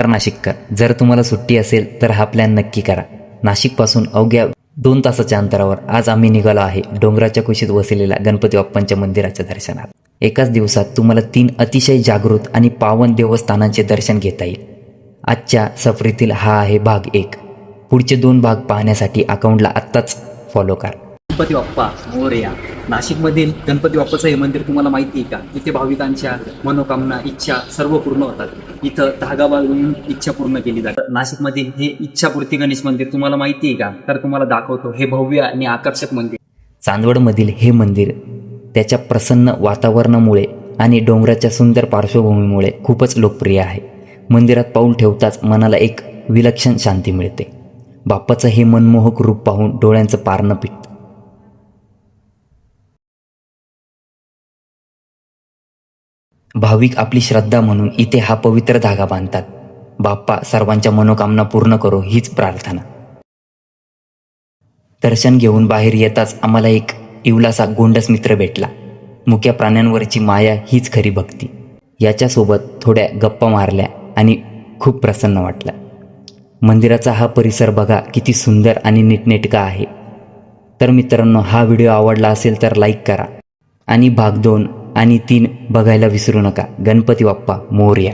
नाशिककर, जर तुम्हाला सुट्टी असेल तर हा प्लॅन नक्की करा. नाशिकपासून अवघ्या 2 तासाच्या अंतरावर आज आम्ही निघालो आहे डोंगराच्या कुशीत वसलेल्या गणपती बाप्पांच्या मंदिराच्या दर्शनात. एकाच दिवसात तुम्हाला 3 अतिशय जागृत आणि पावन देवस्थानांचे दर्शन घेता येईल. आजच्या सफरीतील हा आहे भाग 1. पुढचे 2 भाग पाहण्यासाठी अकाउंटला आत्ताच फॉलो करा. गणपती बाप्पा मोरया. नाशिकमधील गणपती बाप्पाचं हे मंदिर तुम्हाला माहिती आहे का? इथे भाविकांच्या मनोकामना, इच्छा सर्व पूर्ण होतात. इथं धागा बांधून इच्छा पूर्ण केली जाते. नाशिकमधील हे इच्छापूर्ती गणेश मंदिर तुम्हाला माहिती आहे का? तर तुम्हाला दाखवतो. हे भव्य आणि आकर्षक मंदिर. चांदवडमधील हे मंदिर त्याच्या प्रसन्न वातावरणामुळे आणि डोंगराच्या सुंदर पार्श्वभूमीमुळे खूपच लोकप्रिय आहे. मंदिरात पाऊल ठेवताच मनाला एक विलक्षण शांती मिळते. बाप्पाचं हे मनमोहक रूप पाहून डोळ्यांचं पारणं पिटतं. भाविक आपली श्रद्धा म्हणून इथे हा पवित्र धागा बांधतात. बाप्पा सर्वांच्या मनोकामना पूर्ण करो हीच प्रार्थना. दर्शन घेऊन बाहेर येताच आम्हाला एक इवलासा गोंडस मित्र भेटला. मुक्या प्राण्यांवरची माया हीच खरी भक्ती. याच्यासोबत थोड्या गप्पा मारल्या आणि खूप प्रसन्न वाटलं. मंदिराचा हा परिसर बघा किती सुंदर आणि नीटनेटका आहे. तर मित्रांनो, हा व्हिडिओ आवडला असेल तर लाईक करा आणि भाग 2 आणि 3 बघायला विसरू नका. गणपती बाप्पा मोरया.